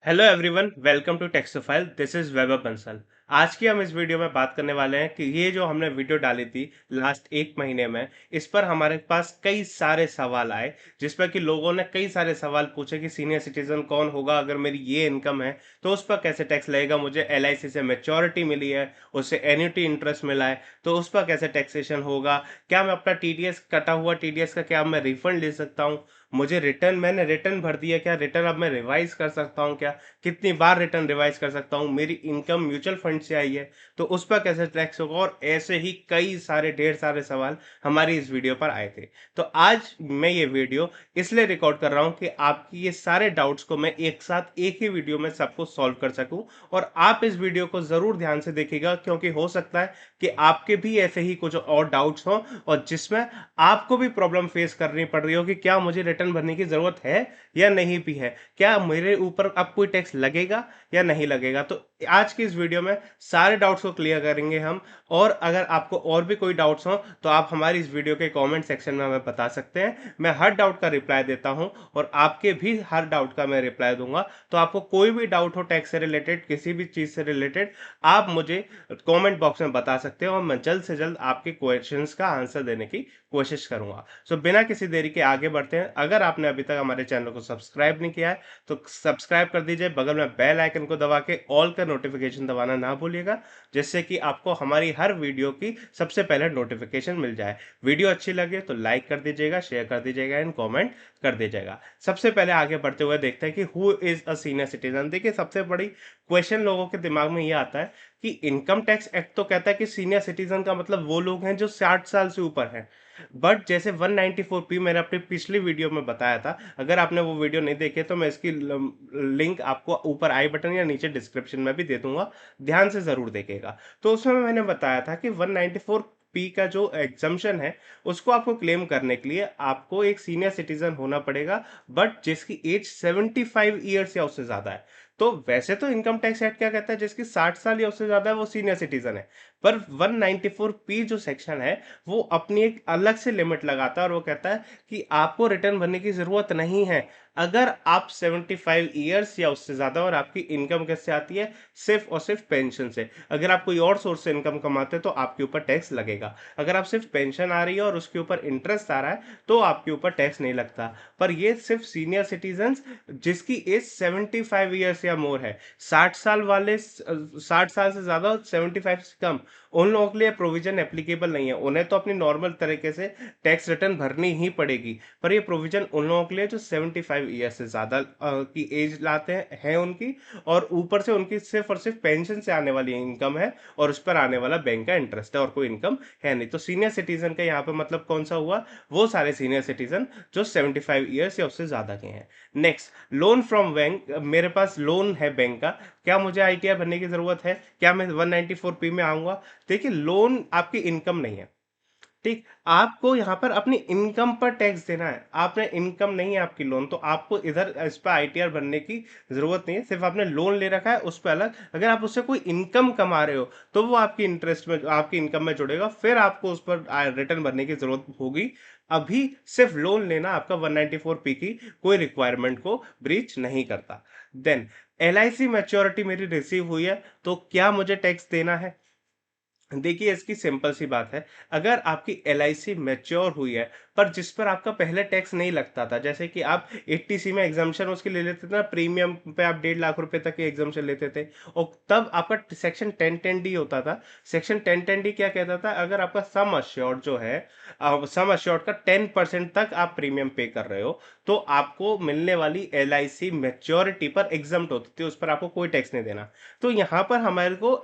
Hello everyone, welcome to Texophile. This is Vaibhav Bansal. आज की हम इस वीडियो में बात करने वाले हैं कि ये जो हमने वीडियो डाली थी लास्ट एक महीने में, इस पर हमारे पास कई सारे सवाल आए, जिसमें कि लोगों ने कई सारे सवाल पूछे कि सीनियर सिटीजन कौन होगा, अगर मेरी ये इनकम है तो उस पर कैसे टैक्स लगेगा, मुझे एलआईसी से मैच्योरिटी मिली है, उससे एन्युटी इंटरेस्ट मिला है तो उस पर कैसे टैक्सेशन होगा, क्या मैं अपना टीडीएस कटा हुआ टीडीएस का क्या मैं रिफंड ले सकता हूँ, मुझे रिटर्न मैंने रिटर्न भर दिया, क्या रिटर्न अब मैं रिवाइज कर सकता हूँ, क्या कितनी बार रिटर्न रिवाइज कर सकता हूँ, मेरी इनकम म्यूचुअल फंड से आई है तो उस पर कैसे टैक्स होगा, और ऐसे ही कई सारे ढेर सारे सवाल हमारी इस वीडियो पर आए थे। तो आज मैं ये वीडियो इसलिए रिकॉर्ड कर रहा हूँ कि आपकी ये सारे डाउट्स को मैं एक साथ एक ही वीडियो में सबको सॉल्व कर सकूं, और आप इस वीडियो को जरूर ध्यान से देखिएगा, क्योंकि हो सकता है कि आपके भी ऐसे ही कुछ और डाउट्स हो और जिसमें आपको भी प्रॉब्लम फेस करनी पड़ रही हो कि क्या मुझे रिटर्न भरने की जरूरत है या नहीं भी है, क्या मेरे ऊपर अब कोई टैक्स लगेगा या नहीं लगेगा। तो आज की इस वीडियो में सारे डाउट्स को क्लियर करेंगे हम। और अगर आपको और भी कोई डाउट्स हो तो आप हमारी इस वीडियो के कमेंट सेक्शन में हमें बता सकते हैं, मैं हर डाउट का रिप्लाई देता हूं और आपके भी हर डाउट का मैं रिप्लाई दूंगा। तो आपको कोई भी डाउट हो टैक्स से रिलेटेड, किसी भी चीज से रिलेटेड, आप मुझे कमेंट बॉक्स में बता सकते हो और मैं जल्द से जल्द आपके क्वेश्चंस का आंसर देने की कोशिश करूंगा। सो बिना किसी देरी के आगे बढ़ते हैं। अगर आपने अभी तक हमारे चैनल को सब्सक्राइब नहीं किया है तो सब्सक्राइब कर दीजिए, बगल में बेल आइकन को दबा के ऑल का नोटिफिकेशन दबाना ना भूलिएगा, जिससे कि आपको हमारी हर वीडियो की सबसे पहले नोटिफिकेशन मिल जाए। वीडियो अच्छी लगे तो लाइक कर दीजिएगा, शेयर कर दीजिएगा एंड कमेंट कर दीजिएगा। सबसे पहले आगे बढ़ते हुए देखते हैं कि who is a senior citizen. देखिए, सबसे बड़ी क्वेश्चन लोगों के दिमाग में ये आता है कि इनकम टैक्स एक्ट तो कहता है कि सीनियर सिटीजन का मतलब वो लोग हैं जो 60 साल से ऊपर हैं, बट जैसे 194P मैंने अपनी पिछली वीडियो में बताया था, अगर आपने वो वीडियो नहीं देखी तो मैं इसकी लिंक आपको ऊपर आई बटन या नीचे डिस्क्रिप्शन में भी दे दूंगा, ध्यान से जरूर देखेगा। तो उसमें मैंने बताया था कि 194P का जो एग्जम्पशन है उसको आपको क्लेम करने के लिए आपको एक सीनियर सिटीजन होना पड़ेगा, बट जिसकी एज 75 ईयर्स या उससे ज्यादा है। तो वैसे तो इनकम टैक्स एक्ट क्या कहता है, जिसकी 60 साल या उससे ज्यादा है वो सीनियर सिटीजन है, पर 194P जो सेक्शन है वो अपनी एक अलग से लिमिट लगाता है और वो कहता है कि आपको रिटर्न भरने की जरूरत नहीं है अगर आप 75 ईयर्स या उससे ज्यादा, और आपकी इनकम कैसे आती है, सिर्फ और सिर्फ पेंशन से। अगर आप कोई और सोर्स से इनकम कमाते हैं तो आपके ऊपर टैक्स लगेगा, अगर आप सिर्फ पेंशन आ रही है और उसके ऊपर इंटरेस्ट आ रहा है तो आपके ऊपर टैक्स नहीं लगता। पर ये सिर्फ सीनियर सिटीजन जिसकी एज 75 ईयर्स या मोर है, 60 साल वाले, 60 साल से ज्यादा, 75 से कम, उन लोगों के लिए प्रोविजन एप्लीकेबल नहीं है। उन्हें तो अपनी नॉर्मल तरीके से टैक्स रिटर्न भरनी ही पड़ेगी, पर ये प्रोविजन उन लोगों के लिए जो 75 ईयर से ज्यादा की एज लाते हैं उनकी, और ऊपर से उनकी सिर्फ और सिर्फ पेंशन से आने वाली इनकम है और उस पर आने वाला बैंक का इंटरेस्ट है, और कोई इनकम है नहीं। तो सीनियर सिटीजन का यहाँ पे मतलब कौन सा हुआ, वो सारे सीनियर सिटीजन जो 75 ईयर्स या उससे ज्यादा के हैं। Next, loan from bank. मेरे पास लोन है बैंक का, क्या मुझे आईटीआर भरने की जरूरत है, क्या मैं 194P में आऊंगा। देखिए, लोन आपकी इनकम नहीं है, ठीक, आपको यहाँ पर अपनी इनकम पर टैक्स देना है। आपने इनकम नहीं है आपकी लोन, तो आपको इधर इस पर आईटीआर भरने की जरूरत नहीं है। सिर्फ आपने लोन ले रखा है उस पर अलग, अगर आप उससे कोई इनकम कमा रहे हो तो वो आपकी इंटरेस्ट में, आपकी इनकम में जुड़ेगा, फिर आपको उस पर रिटर्न भरने की जरूरत होगी। अभी सिर्फ लोन लेना आपका 194P की कोई रिक्वायरमेंट को ब्रीच नहीं करता। देन, एलआईसी मैच्योरिटी मेरी रिसीव हुई है तो क्या मुझे टैक्स देना है। देखिए, इसकी सिंपल सी बात है, अगर आपकी एलआईसी मैच्योर हुई है पर जिस पर आपका पहले टैक्स नहीं लगता था, जैसे कि आप 80C में एग्जाम्पशन उसके ले लेते थे ना, प्रीमियम पे आप 1.5 लाख रुपए तक के एग्जाम्पशन लेते थे, और तब आपका सेक्शन 1010D होता था। सेक्शन 1010D क्या कहता था, अगर आपका सम अश्योर्ड जो है, सम अश्योर्ड का 10% तक आप प्रीमियम पे कर रहे हो तो आपको मिलने वाली एलआईसी मैच्योरिटी पर एग्जम्प्ट होती थी, उस पर आपको कोई टैक्स नहीं देना। तो यहाँ पर हमारे को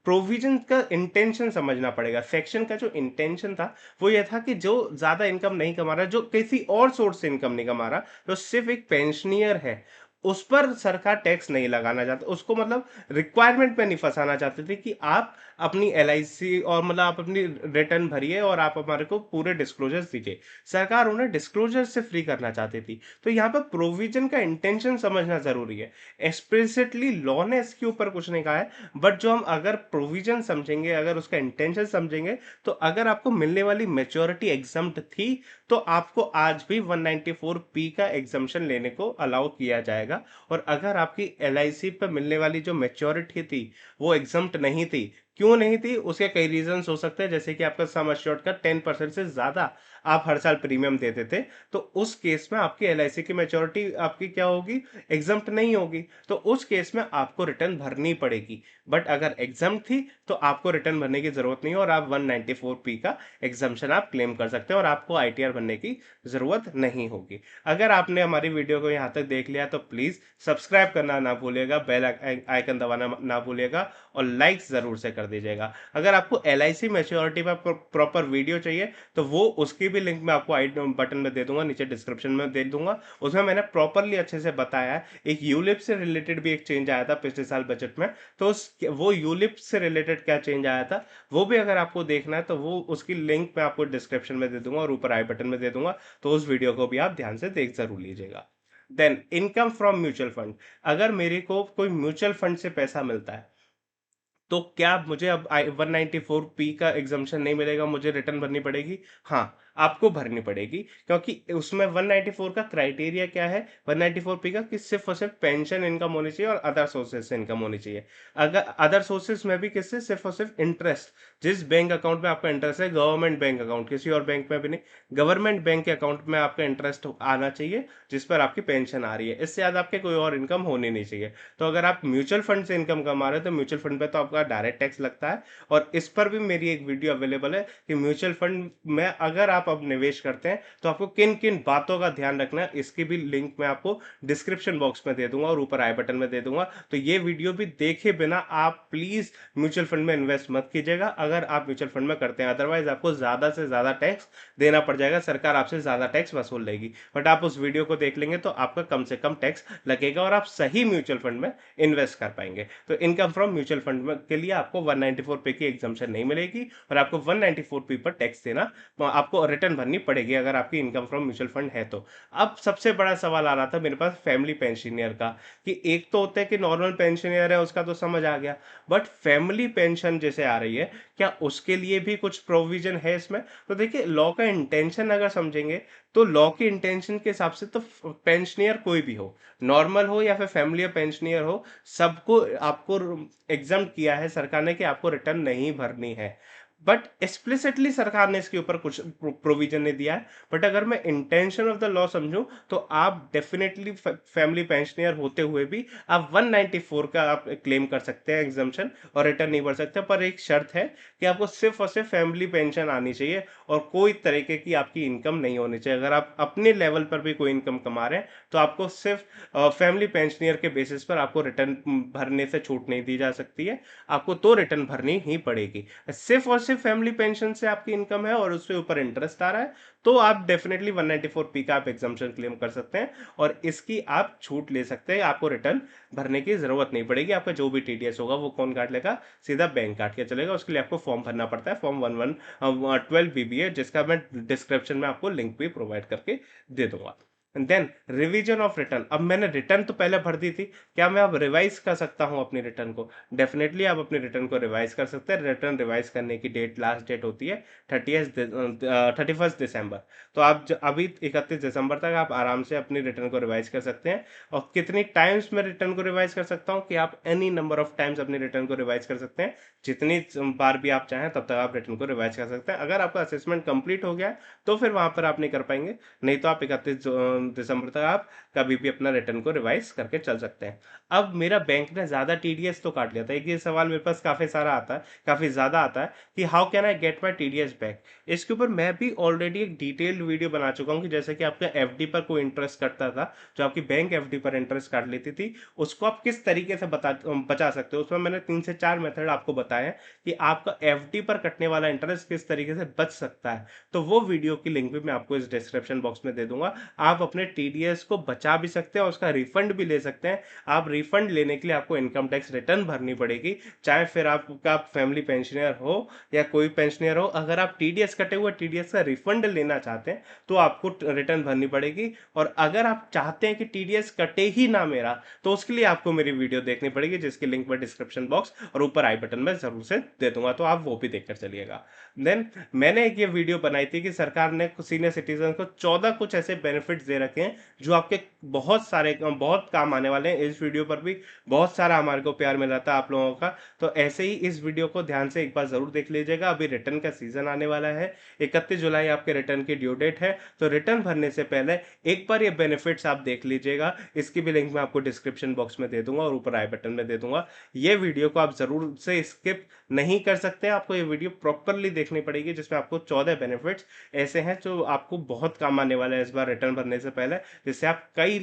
प्रोविजन का इंटेंशन समझना पड़ेगा। सेक्शन का जो इंटेंशन था वो ये था कि जो ज्यादा इनकम नहीं कमा रहा, जो किसी और सोर्स से इनकम नहीं कमा रहा, जो सिर्फ एक पेंशनियर है, उस पर सरकार टैक्स नहीं लगाना चाहती, उसको मतलब रिक्वायरमेंट पे नहीं फंसाना चाहते थे कि आप अपनी एलआईसी और मतलब आप अपनी रिटर्न भरिए और आप हमारे को पूरे डिस्क्लोजर्स दीजिए। सरकार उन्हें डिस्क्लोजर से फ्री करना चाहती थी। तो यहाँ पर प्रोविजन का इंटेंशन समझना जरूरी है। एक्सप्लिसिटली लॉ ने इसके ऊपर कुछ नहीं कहा है, बट जो हम अगर प्रोविजन समझेंगे, अगर उसका इंटेंशन समझेंगे, तो अगर आपको मिलने वाली मेच्योरिटी एग्जम्प्ट थी तो आपको आज भी 194 का एग्जम्पशन लेने को अलाउ किया जाएगा। और अगर आपकी एलआईसी पे मिलने वाली जो मैच्योरिटी थी वो एग्जम्प्ट नहीं थी, क्यों नहीं थी, उसके कई रीजंस हो सकते हैं, जैसे कि आपका सम एश्योर्ड का 10% से ज्यादा आप हर साल प्रीमियम देते थे, तो उस केस में आपकी एलआईसी की मैच्योरिटी आपकी क्या होगी, एग्जम्प्ट नहीं होगी, तो उस केस में आपको रिटर्न भरनी पड़ेगी। बट अगर एग्जम्प्ट थी तो आपको रिटर्न भरने की जरूरत नहीं है और आप 194 का एग्जम्पशन आप क्लेम कर सकते हैं और आपको आईटीआर भरने की जरूरत नहीं होगी। अगर आपने हमारी वीडियो को यहाँ तक देख लिया तो प्लीज सब्सक्राइब करना ना भूलिएगा, बेल आइकन दबाना ना भूलिएगा और लाइक जरूर से कर दीजिएगा। अगर आपको एलआईसी मैच्योरिटी पर प्रॉपर वीडियो चाहिए तो वो उसकी भी लिंक मैं आपको आई बटन में दे दूंगा, नीचे डिस्क्रिप्शन में दे दूंगा। उसमें मैंने प्रॉपरली अच्छे से बताया है। एक यूलिप से रिलेटेड भी एक चेंज आया था पिछले साल बजट में, तो वो यूलिप से रिलेटेड क्या चेंज आया था वो भी अगर आपको देखना है तो वो उसकी लिंक मैं आपको डिस्क्रिप्शन में दे दूंगा और ऊपर आई बटन में दे दूंगा, तो उस वीडियो को भी आप ध्यान से देख जरूर लीजिएगा। Then income from mutual fund, अगर मेरे को कोई म्यूचुअल फंड से पैसा मिलता है तो क्या मुझे अब 194 का एग्जामेशन नहीं मिलेगा, मुझे रिटर्न भरनी पड़ेगी? हाँ, आपको भरनी पड़ेगी, क्योंकि उसमें 194 का क्राइटेरिया क्या है 194 का, कि सिर्फ और सिर्फ पेंशन इनकम होनी चाहिए और अदर सोर्सेज से इनकम होनी चाहिए। अगर अदर सोर्सेज में भी किससे, सिर्फ और सिर्फ इंटरेस्ट, जिस बैंक अकाउंट में आपका इंटरेस्ट है, गवर्नमेंट बैंक अकाउंट, किसी और बैंक में भी नहीं, गवर्नमेंट बैंक के अकाउंट में आपका इंटरेस्ट आना चाहिए जिस पर आपकी पेंशन आ रही है, इससे ज्यादा आपके कोई और इनकम होनी नहीं चाहिए। तो अगर आप म्यूचुअल फंड से इनकम कमा रहे हो तो म्यूचुअल फंड पे तो आपका डायरेक्ट टैक्स लगता है, और इस पर भी मेरी एक वीडियो अवेलेबल है कि म्यूचुअल फंड में अगर आप अब निवेश करते हैं तो आपको किन किन बातों का ध्यान रखना है, इसकी भी लिंक मैं आपको डिस्क्रिप्शन बॉक्स में दे दूंगा और ऊपर आई बटन में दे दूंगा। तो ये वीडियो भी देखे बिना आप प्लीज म्यूचुअल फंड में इन्वेस्ट मत कीजिएगा अगर आप म्यूचुअल फंड में करते हैं, अदरवाइज आपको ज्यादा से ज्यादा टैक्स देना पड़ जाएगा, सरकार आपसे ज्यादा टैक्स वसूल लेगी। बट आप उस वीडियो को देख लेंगे तो आपका कम से कम टैक्स लगेगा और आप सही म्यूचुअल फंड में इन्वेस्ट कर पाएंगे। तो इनकम फ्रॉम म्यूचुअल फंड के लिए आपको 194 पे की एग्जामेशन नहीं मिलेगी और आपको 194 पे पर टैक्स देना, आपको रिटर्न भरनी पड़ेगी अगर आपकी इनकम फ्रॉम म्यूचुअल फंड है तो। अब सबसे बड़ा सवाल आ रहा था मेरे पास फैमिली पेंशनियर का, कि एक तो होता है कि नॉर्मल पेंशनियर है उसका तो समझ आ गया, बट फैमिली पेंशन जैसे आ रही है, क्या उसके लिए भी कुछ प्रोविजन है इसमें? तो देखिए, लॉ का इंटेंशन अगर समझेंगे तो लॉ के इंटेंशन के हिसाब से तो पेंशनियर कोई भी हो, नॉर्मल हो या फिर फैमिली पेंशनियर हो, सबको आपको एग्जाम किया है सरकार ने कि आपको रिटर्न नहीं भरनी है। बट एक्सप्लिसिटली सरकार ने इसके ऊपर कुछ प्रोविजन नहीं दिया है। बट अगर मैं इंटेंशन ऑफ द लॉ समझूं तो आप डेफिनेटली फैमिली पेंशनियर होते हुए भी आप 194 का आप क्लेम कर सकते हैं एग्जामेशन और रिटर्न नहीं भर सकते, पर एक शर्त है कि आपको सिर्फ और सिर्फ फैमिली पेंशन आनी चाहिए और कोई तरीके की आपकी इनकम नहीं होनी चाहिए। अगर आप अपने लेवल पर भी कोई इनकम कमा रहे हैं तो आपको सिर्फ फैमिली पेंशनियर के बेसिस पर आपको रिटर्न भरने से छूट नहीं दी जा सकती है, आपको तो रिटर्न भरनी ही पड़ेगी। सिर्फ और सिर्फ फैमिली पेंशन से आपकी इनकम है और उसके ऊपर इंटरेस्ट आ रहा है तो आप डेफिनेटली 194 का आप एग्जामेशन क्लेम कर सकते हैं और इसकी आप छूट ले सकते हैं, आपको रिटर्न भरने की जरूरत नहीं पड़ेगी। आपका जो भी टीडीएस होगा वो कौन काट लेगा, सीधा बैंक काट के चलेगा। उसके लिए आपको फॉर्म भरना पड़ता है, फॉर्म 1112 बीबी है, जिसका मैं डिस्क्रिप्शन में आपको लिंक भी प्रोवाइड करके दे दूंगा। देन रिवीजन ऑफ रिटर्न, अब मैंने रिटर्न तो पहले भर दी थी, क्या मैं अब रिवाइज कर सकता हूं अपनी रिटर्न को? डेफिनेटली आप अपने रिटर्न को रिवाइज कर सकते हैं। रिटर्न रिवाइज करने की डेट, लास्ट डेट होती है 31 दिसंबर। तो आप अभी 31 दिसंबर तक आप आराम से अपनी रिटर्न को रिवाइज कर सकते हैं। और कितनी टाइम्स मैं रिटर्न को रिवाइज कर सकता हूं, कि आप एनी नंबर ऑफ टाइम्स अपनी रिटर्न को रिवाइज कर सकते हैं, जितनी बार भी आप चाहें तब तक आप रिटर्न को रिवाइज कर सकते हैं। अगर आपका असेसमेंट कंप्लीट हो गया है तो फिर वहां पर आप नहीं कर पाएंगे, नहीं तो आप 31 दिसंबर तक आप कभी भी अपना रिटर्न को रिवाइज करके चल सकते हैं। अब मेरा बैंक ने ज्यादा टीडीएस तो काट लिया था, एक ये सवाल मेरे पास काफी सारा आता है, काफी ज्यादा आता है, कि how can I get my TDS back. इसके ऊपर मैं भी ऑलरेडी एक डिटेल्ड वीडियो बना चुका हूँ कि जैसे कि आपका एफडी पर कोई इंटरेस्ट कटता था, जो आपकी बैंक एफडी पर इंटरेस्ट काट लेती थी, उसको आप किस तरीके से बचा सकते हो। उसमें मैंने 3 से 4 मेथड आपको बताए हैं कि आपका एफडी पर कटने वाला इंटरेस्ट किस तरीके से बच सकता है। तो वो वीडियो की लिंक भी मैं आपको इस डिस्क्रिप्शन बॉक्स में दे दूंगा, आप अपने टीडीएस को बचा भी सकते हैं और उसका रिफंड भी ले सकते हैं। आप रिफंड लेने के लिए आपको इनकम टैक्स रिटर्न भरनी पड़ेगी, चाहे फिर आपका फैमिली पेंशनर हो या कोई पेंशनर हो। अगर आप टीडीएस कटे हुए टीडीएस का रिफंड लेना चाहते हैं तो आपको रिटर्न भरनी पड़ेगी। और अगर आप चाहते हैं कि टीडीएस कटे ही ना मेरा, तो उसके लिए आपको मेरी वीडियो देखनी पड़ेगी, जिसकी लिंक मैं डिस्क्रिप्शन बॉक्स और ऊपर आई बटन में जरूर से दे दूंगा, तो आप वो भी देखकर चलिएगा। देन मैंने एक ये वीडियो बनाई थी कि सरकार ने सीनियर सिटीजन को 14 कुछ ऐसे बेनिफिट्स दे रखे हैं जो आपके बहुत काम आने वाले हैं। इस वीडियो पर भी बहुत सारा हमारे को प्यार मिला था आप लोगों का। तो ऐसे ही इस वीडियो को ध्यान से एक बार जरूर देख लीजिएगा। अभी रिटर्न का सीजन आने वाला है, 31 जुलाई आपके रिटर्न की ड्यू डेट है। तो रिटर्न भरने से पहले एक बार ये बेनिफिट्स आप देख लीजिएगा। इसकी भी लिंक मैं आपको डिस्क्रिप्शन बॉक्स में दे दूंगा और ऊपर आई बटन में दे दूंगा। ये वीडियो को आप जरूर से स्किप नहीं कर सकते, आपको ये वीडियो प्रॉपरली देखनी पड़ेगी, जिसमें आपको 14 बेनिफिट्स ऐसे हैं जो आपको बहुत काम आने वाले हैं इस बार रिटर्न भरने से पहले, जिससे आप कई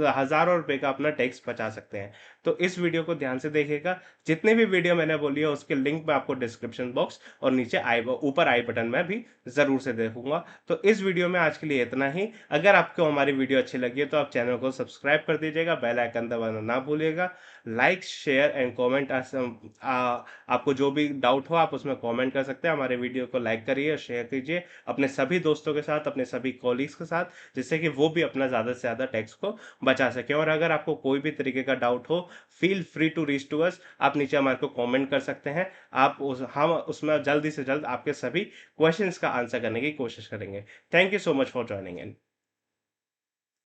हजारों रुपए का अपना टैक्स बचा सकते हैं। तो इस वीडियो को ध्यान से देखिएगा। जितने भी वीडियो मैंने बोली है उसके लिंक मैं आपको डिस्क्रिप्शन बॉक्स और नीचे ऊपर आई बटन में भी जरूर से देखूंगा। तो इस वीडियो में आज के लिए इतना ही। अगर आपको हमारी वीडियो अच्छी लगी है तो आप चैनल को सब्सक्राइब कर दीजिएगा, बेल आइकन दबाना ना भूलिएगा। लाइक शेयर एंड कमेंट, आपको जो भी डाउट हो आप उसमें कमेंट कर सकते हैं। हमारे वीडियो को लाइक करिए, शेयर कीजिए अपने सभी दोस्तों के साथ, अपने सभी कॉलीग्स के साथ, जिससे कि वो भी अपना ज़्यादा से ज़्यादा टैक्स को बचा सके। और अगर आपको कोई भी तरीके का डाउट हो, feel free to reach to us, आप नीचे हमारे को कमेंट कर सकते हैं। हम उसमें जल्दी से जल्द आपके सभी क्वेश्चंस का आंसर करने की कोशिश करेंगे। Thank you so much for joining in.